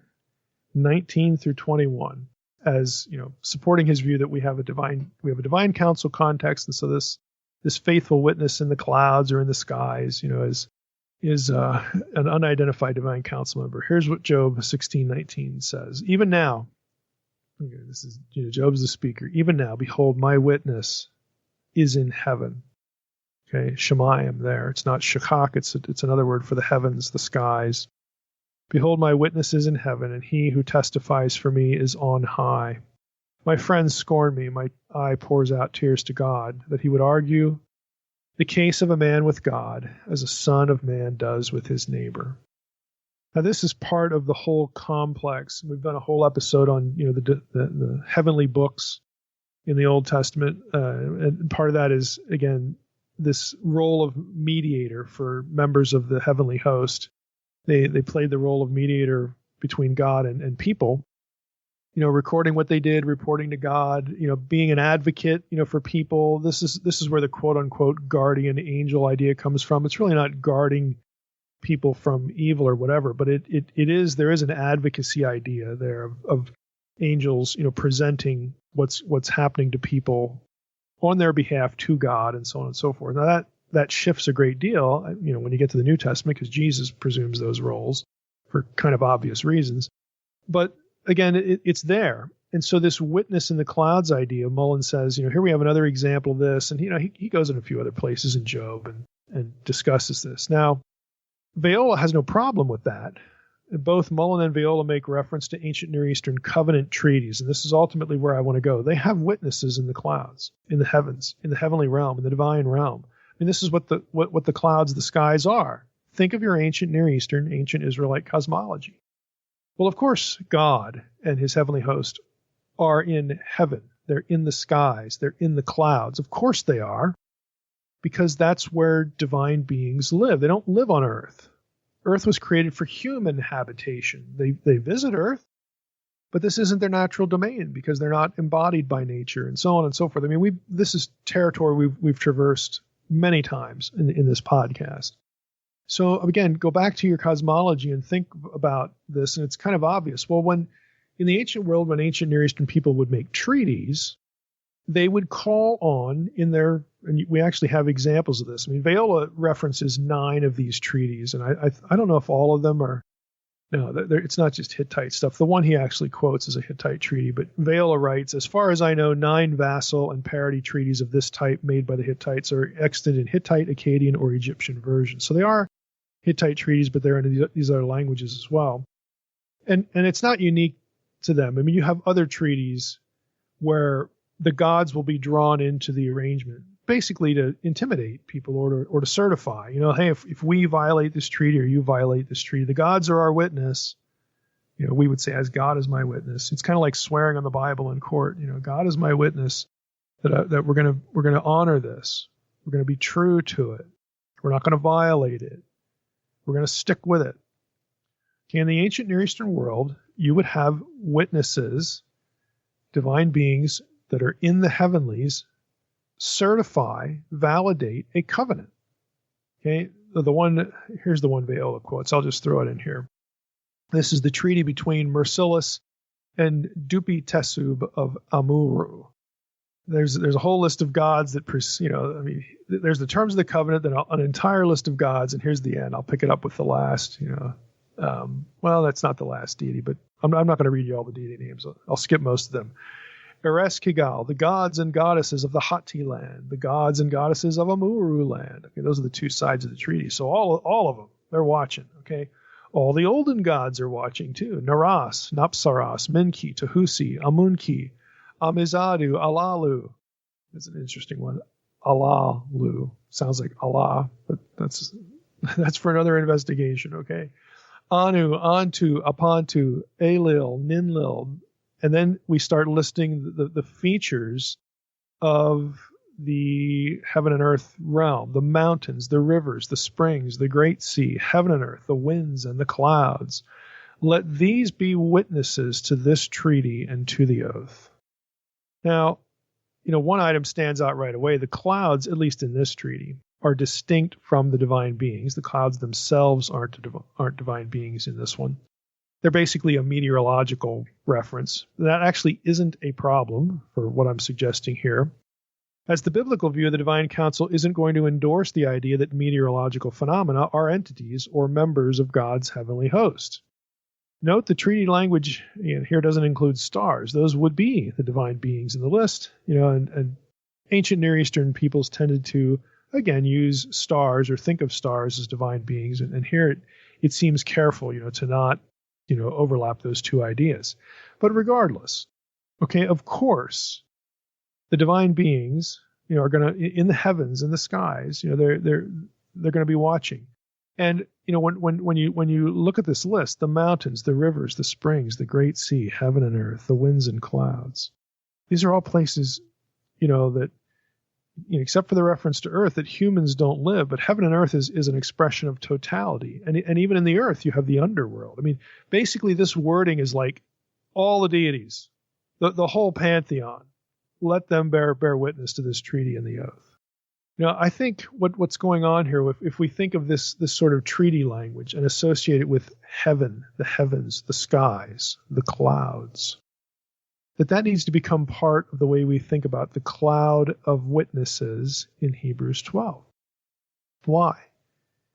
19 through 21, as supporting his view that we have a divine council context, and so this faithful witness in the clouds or in the skies, is an unidentified divine council member. Here's what Job 16:19 says: Even now, this is Job's the speaker. Even now, behold, my witness is in heaven. Shemayim there. It's not shachak. It's another word for the heavens, the skies. Behold, my witness is in heaven, and he who testifies for me is on high. My friends scorn me. My eye pours out tears to God, that he would argue the case of a man with God, as a son of man does with his neighbor. Now, this is part of the whole complex. We've done a whole episode on the heavenly books in the Old Testament, and part of that is, again, this role of mediator for members of the heavenly host. They played the role of mediator between God and people, recording what they did, reporting to God, being an advocate, for people. This is where the quote unquote guardian angel idea comes from. It's really not guarding people from evil or whatever, but there is an advocacy idea there of angels, presenting what's happening to people on their behalf to God, and so on and so forth. Now that shifts a great deal, when you get to the New Testament, because Jesus presumes those roles for kind of obvious reasons. But again, it's there. And so this witness in the clouds idea, Mullen says, here we have another example of this. And, he goes in a few other places in Job and discusses this. Now, Viola has no problem with that. Both Mullen and Viola make reference to ancient Near Eastern covenant treaties. And this is ultimately where I want to go. They have witnesses in the clouds, in the heavens, in the heavenly realm, in the divine realm. I mean, this is what the clouds, the skies are. Think of your ancient Near Eastern, ancient Israelite cosmology. Well, of course, God and his heavenly host are in heaven. They're in the skies. They're in the clouds. Of course they are, because that's where divine beings live. They don't live on earth. Earth was created for human habitation. They visit earth, but this isn't their natural domain because they're not embodied by nature, and so on and so forth. I mean, this is territory we've traversed many times in this podcast. So again, go back to your cosmology and think about this, and it's kind of obvious. Well, in the ancient world, when ancient Near Eastern people would make treaties, they would call on and we actually have examples of this. I mean, Viola references 9 of these treaties, and I don't know if all of them are. No, it's not just Hittite stuff. The one he actually quotes is a Hittite treaty, but Viola writes, as far as I know, 9 vassal and parity treaties of this type made by the Hittites are extant in Hittite, Akkadian, or Egyptian versions. So they are Hittite treaties, but they're in these other languages as well. And it's not unique to them. I mean, you have other treaties where the gods will be drawn into the arrangement, basically to intimidate people or to certify, hey, if we violate this treaty or you violate this treaty, the gods are our witness. We would say, as God is my witness. It's kind of like swearing on the Bible in court. God is my witness that we're going to honor this. We're going to be true to it. We're not going to violate it. We're going to stick with it. In the ancient Near Eastern world, you would have witnesses, divine beings that are in the heavenlies, certify, validate a covenant. Okay, here's the one Viola quotes. I'll just throw it in here. This is the treaty between Mercilus and Dupitesub of Amuru. There's a whole list of gods that, there's the terms of the covenant, then an entire list of gods, and here's the end. I'll pick it up with the last, well, that's not the last deity, but I'm not going to read you all the deity names. I'll skip most of them. Eres Kigal, the gods and goddesses of the Hatti land, the gods and goddesses of Amuru land. Okay, those are the 2 sides of the treaty. So all of them, they're watching. Okay, all the olden gods are watching too. Naras, Napsaras, Menki, Tahusi, Amunki, Amizadu, Alalu. That's an interesting one. Alalu sounds like Allah, but that's That's for another investigation, okay? Anu, Antu, Apantu, Elil, Ninlil. And then we start listing the features of the heaven and earth realm, the mountains, the rivers, the springs, the great sea, heaven and earth, the winds and the clouds. Let these be witnesses to this treaty and to the oath. Now, one item stands out right away. The clouds, at least in this treaty, are distinct from the divine beings. The clouds themselves aren't divine beings in this one. They're basically a meteorological reference. That actually isn't a problem for what I'm suggesting here, as the biblical view of the divine council isn't going to endorse the idea that meteorological phenomena are entities or members of God's heavenly host. Note the treaty language here doesn't include stars. Those would be the divine beings in the list. And ancient Near Eastern peoples tended to, again, use stars or think of stars as divine beings. And here it seems careful, to not, overlap those two ideas. But regardless, okay, of course, the divine beings, are going to, in the heavens, in the skies, they're going to be watching. And when you look at this list, the mountains, the rivers, the springs, the great sea, heaven and earth, the winds and clouds, these are all places, that, except for the reference to earth, that humans don't live. But heaven and earth is an expression of totality. And even in the earth, you have the underworld. I mean, basically, this wording is like all the deities, the whole pantheon. Let them bear witness to this treaty and the oath. I think what's going on here, if we think of this sort of treaty language and associate it with heaven, the heavens, the skies, the clouds, that needs to become part of the way we think about the cloud of witnesses in Hebrews 12. Why?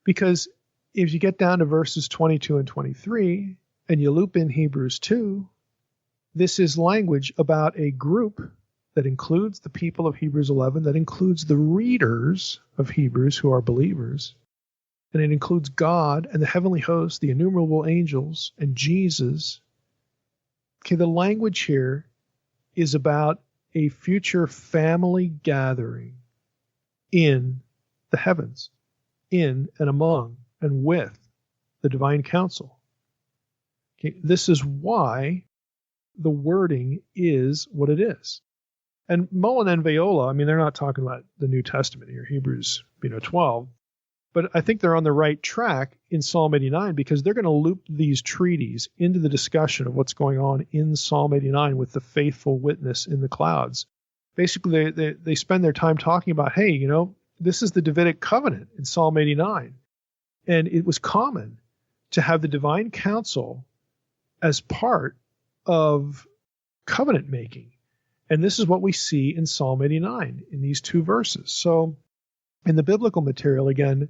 Because if you get down to verses 22 and 23, and you loop in Hebrews 2, this is language about a group that includes the people of Hebrews 11, that includes the readers of Hebrews who are believers, and it includes God and the heavenly host, the innumerable angels, and Jesus. Okay, the language here is about a future family gathering in the heavens, in and among and with the divine council. Okay, this is why the wording is what it is. And Mullen and Viola, they're not talking about the New Testament here, Hebrews 12, but I think they're on the right track in Psalm 89 because they're going to loop these treaties into the discussion of what's going on in Psalm 89 with the faithful witness in the clouds. Basically, they spend their time talking about, hey, this is the Davidic covenant in Psalm 89. And it was common to have the divine council as part of covenant making. And this is what we see in Psalm 89 in these two verses. So in the biblical material, again,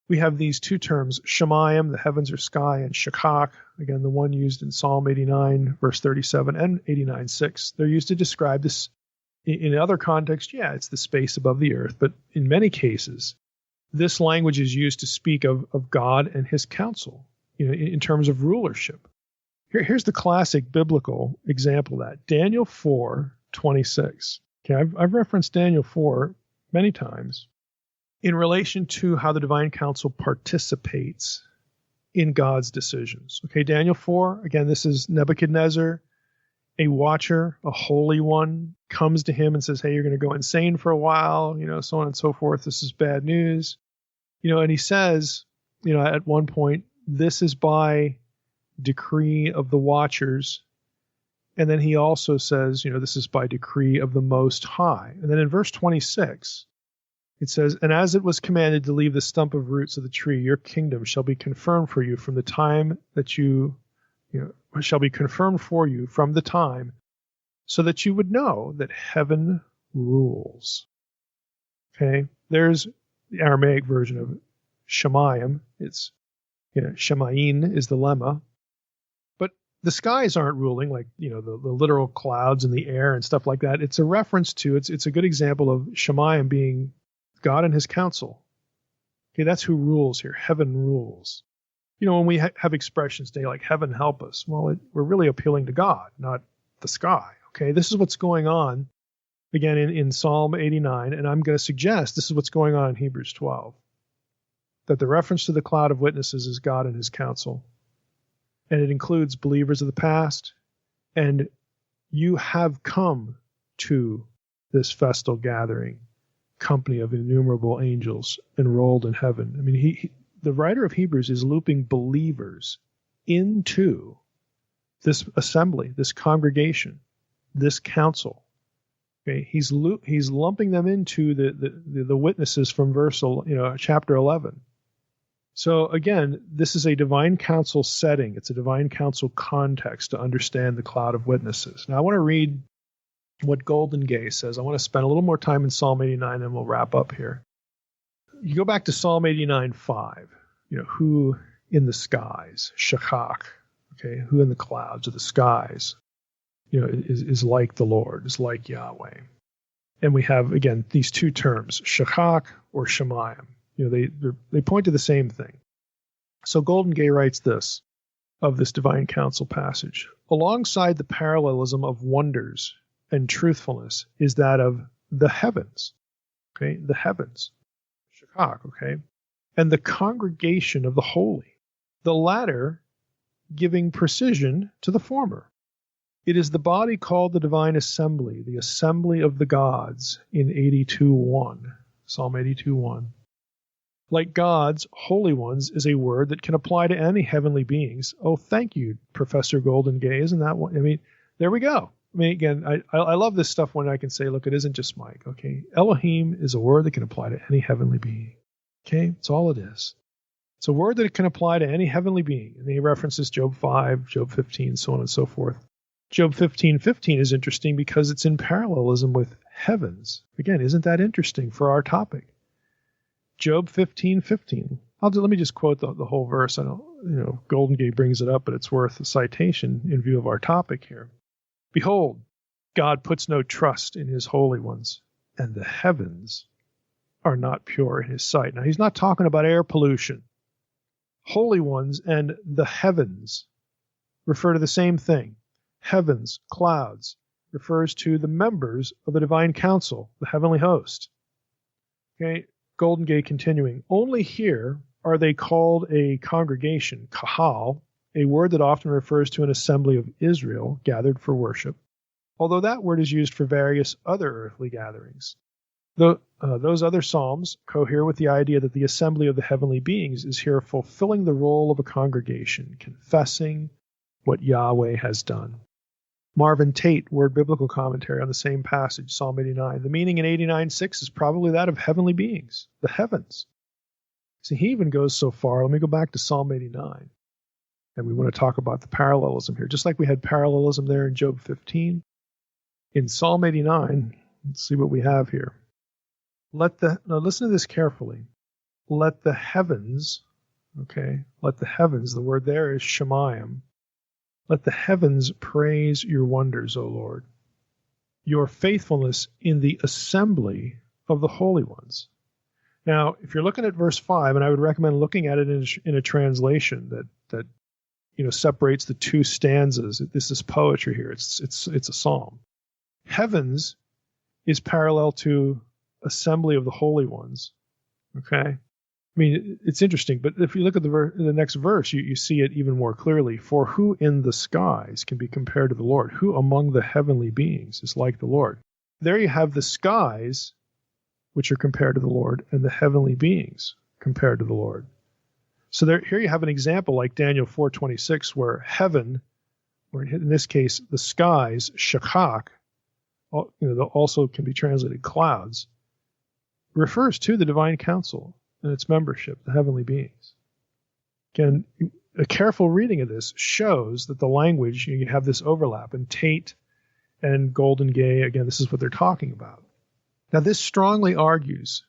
we have these two terms, Shemayim, the heavens or sky, and Shakak, again, the one used in Psalm 89, verse 37, and 89:6. They're used to describe this in other contexts. Yeah, it's the space above the earth. But in many cases, this language is used to speak of God and his council, in terms of rulership. Here's the classic biblical example of that. Daniel 4:26. Okay, I've referenced Daniel 4 many times in relation to how the divine council participates in God's decisions. Okay, Daniel 4, again, this is Nebuchadnezzar, a watcher, a holy one, comes to him and says, hey, you're going to go insane for a while, so on and so forth. This is bad news. And he says, at one point, this is by decree of the watchers. And then he also says, this is by decree of the Most High. And then in verse 26, it says, and as it was commanded to leave the stump of roots of the tree, your kingdom shall be confirmed for you from the time that shall be confirmed for you from the time, so that you would know that heaven rules. Okay, there's the Aramaic version of Shemayim. It's, Shemayin is the lemma. But the skies aren't ruling, like, the literal clouds in the air and stuff like that. It's a reference to, it's a good example of Shemayim being God and his council. Okay, that's who rules here. Heaven rules. When we have expressions today like heaven help us, well, we're really appealing to God, not the sky. Okay, this is what's going on, again, in Psalm 89, and I'm going to suggest this is what's going on in Hebrews 12. that the reference to the cloud of witnesses is God and his council. And it includes believers of the past. And you have come to this festal gathering, company of innumerable angels enrolled in heaven. I mean, the writer of Hebrews is looping believers into this assembly, this congregation, this council. Okay, he's lumping them into the witnesses from chapter 11. So again, this is a divine council setting. It's a divine council context to understand the cloud of witnesses. Now I want to read what Golden Gay says. I want to spend a little more time in Psalm 89 and we'll wrap up here. You go back to Psalm 89:5. Who in the skies, shachak, okay, who in the clouds or the skies, is like the Lord, is like Yahweh. And we have, again, these two terms, shachak or shemayim. They point to the same thing. So Golden Gay writes this of this divine council passage. Alongside the parallelism of wonders and truthfulness is that of the heavens. Okay, the heavens. Shachak, okay? And the congregation of the holy. The latter giving precision to the former. It is the body called the divine assembly, the assembly of the gods in 82:1, Psalm 82:1. Like gods, holy ones is a word that can apply to any heavenly beings. Oh, thank you, Professor Golden Gay. Isn't that one? I mean, there we go. I mean, again, I love this stuff when I can say, look, it isn't just Mike, okay? Elohim is a word that can apply to any heavenly being, okay? That's all it is. It's a word that it can apply to any heavenly being. And he references Job 5, Job 15, so on and so forth. Job 15:15 is interesting because it's in parallelism with heavens. Again, isn't that interesting for our topic? Job 15:15. Let me just quote the whole verse. I don't, Golden Gate brings it up, but it's worth a citation in view of our topic here. Behold, God puts no trust in his holy ones, and the heavens are not pure in his sight. Now, he's not talking about air pollution. Holy ones and the heavens refer to the same thing. Heavens, clouds, refers to the members of the divine council, the heavenly host. Okay, Golden Gate continuing. Only here are they called a congregation, kahal, a word that often refers to an assembly of Israel gathered for worship, although that word is used for various other earthly gatherings. Those other psalms cohere with the idea that the assembly of the heavenly beings is here fulfilling the role of a congregation, confessing what Yahweh has done. Marvin Tate, Word Biblical Commentary on the same passage, Psalm 89. The meaning in 89:6 is probably that of heavenly beings, the heavens. See, he even goes so far. Let me go back to Psalm 89. And we want to talk about the parallelism here. Just like we had parallelism there in Job 15. In Psalm 89, let's see what we have here. Now listen to this carefully. Let the heavens, okay, the word there is shemayim. Let the heavens praise your wonders, O Lord, your faithfulness in the assembly of the holy ones. Now, if you're looking at verse 5, and I would recommend looking at it in a translation that separates the two stanzas. This is poetry here. It's a psalm. Heavens is parallel to assembly of the holy ones. Okay? I mean, it's interesting, but if you look at the next verse, you see it even more clearly. For who in the skies can be compared to the Lord? Who among the heavenly beings is like the Lord? There you have the skies, which are compared to the Lord, and the heavenly beings compared to the Lord. So here you have an example like Daniel 4:26, where heaven, or in this case, the skies, shachak, also can be translated clouds, refers to the divine council and its membership, the heavenly beings. Again, a careful reading of this shows that the language, you have this overlap, and Tate and Golden Gay, again, this is what they're talking about. Now, this strongly argues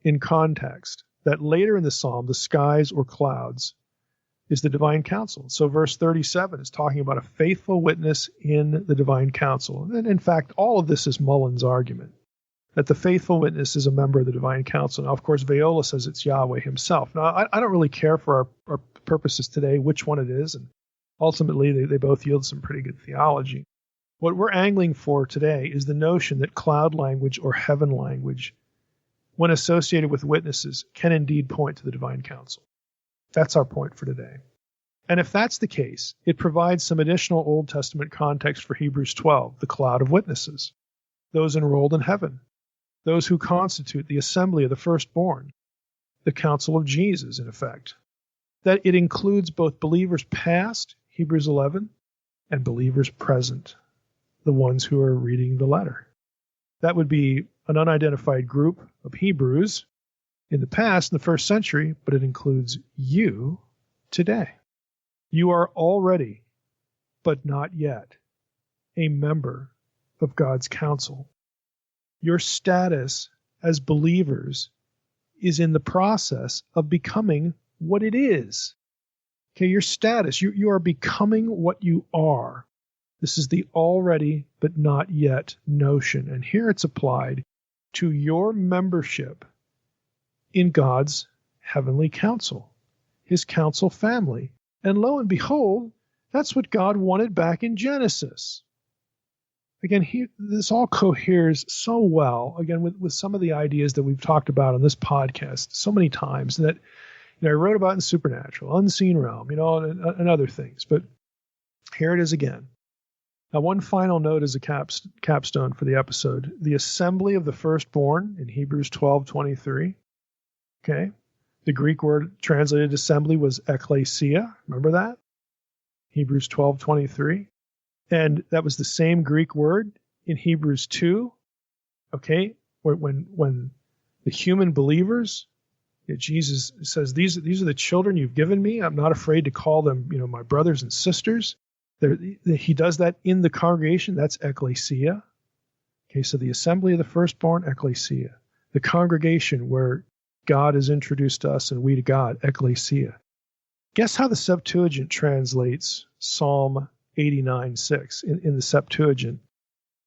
in context that later in the psalm, the skies or clouds is the divine council. So verse 37 is talking about a faithful witness in the divine council. And in fact, all of this is Mullen's argument, that the faithful witness is a member of the divine council. Now, of course, Viola says it's Yahweh himself. Now, I don't really care for our purposes today which one it is, and ultimately they both yield some pretty good theology. What we're angling for today is the notion that cloud language or heaven language when associated with witnesses, can indeed point to the divine counsel. That's our point for today. And if that's the case, it provides some additional Old Testament context for Hebrews 12, the cloud of witnesses, those enrolled in heaven, those who constitute the assembly of the firstborn, the counsel of Jesus, in effect. That it includes both believers past, Hebrews 11, and believers present, the ones who are reading the letter. That would be an unidentified group of Hebrews in the past, in the first century, but it includes you today. You are already, but not yet, a member of God's counsel. Your status as believers is in the process of becoming what it is. Okay, your status, you are becoming what you are. This is the already but not yet notion. And here it's applied to your membership in God's heavenly council, his council family. And lo and behold, that's what God wanted back in Genesis. Again, this all coheres so well, again, with some of the ideas that we've talked about on this podcast so many times that I wrote about in Supernatural, Unseen Realm, and other things. But here it is again. Now, one final note as a capstone for the episode. The assembly of the firstborn in Hebrews 12:23. Okay. The Greek word translated assembly was ekklesia. Remember that? Hebrews 12:23. And that was the same Greek word in Hebrews 2. Okay. When the human believers, Jesus says, these are the children you've given me. I'm not afraid to call them, my brothers and sisters. He does that in the congregation. That's ekklesia. Okay, so the assembly of the firstborn, ekklesia. The congregation where God is introduced to us and we to God, ekklesia. Guess how the Septuagint translates Psalm 89:6? In the Septuagint,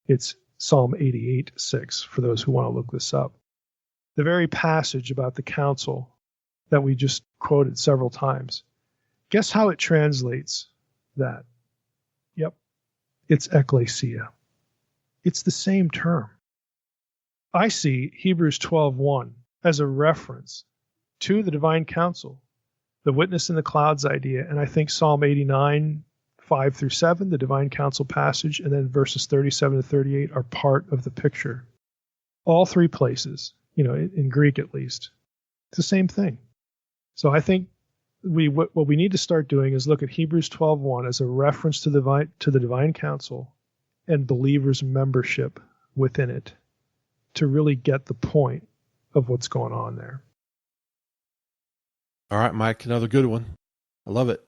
it's Psalm 88:6, for those who want to look this up. The very passage about the council that we just quoted several times. Guess how it translates that? Yep, it's ekklesia. It's the same term. I see Hebrews 12:1 as a reference to the divine counsel, the witness in the clouds idea, and I think Psalm 89:5-7, the divine counsel passage, and then verses 37 to 38 are part of the picture. All three places, in Greek at least. It's the same thing. So I think what we need to start doing is look at Hebrews 12:1 as a reference to the divine counsel and believers' membership within it to really get the point of what's going on there. All right, Mike, another good one. I love it.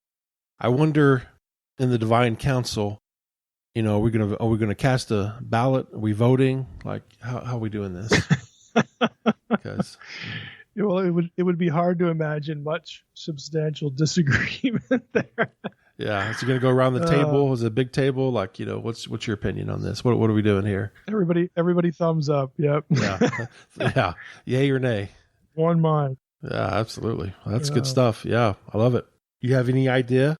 I wonder, in the divine council, are we gonna cast a ballot? Are we voting? Like, how are we doing this? Because well, it would be hard to imagine much substantial disagreement there. Yeah, is it going to go around the table? Is it a big table? Like, what's your opinion on this? What are we doing here? Everybody thumbs up. Yep. Yeah. Yeah. Yay or nay? One mind. Yeah, absolutely. Well, that's good stuff. Yeah, I love it. You have any idea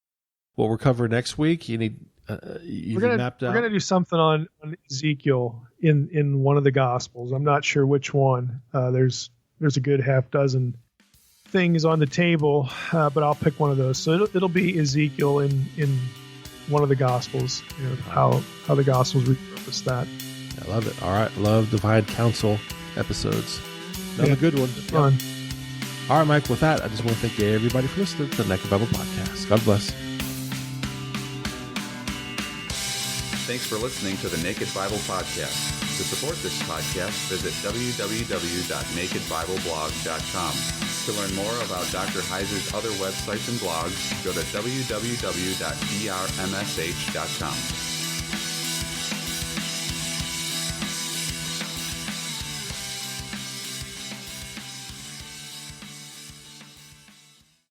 what we're covering next week? You need mapped out? We're gonna do something on Ezekiel in one of the Gospels. I'm not sure which one. There's a good half dozen things on the table, but I'll pick one of those. So it'll be Ezekiel in one of the Gospels. How the Gospels repurpose that. I love it. All right, love divine counsel episodes. Another good one. Fun. Yep. All right, Mike. With that, I just want to thank everybody for listening to the Naked Bible Podcast. God bless. Thanks for listening to the Naked Bible Podcast. To support this podcast, visit www.nakedbibleblog.com. To learn more about Dr. Heiser's other websites and blogs, go to www.drmsh.com.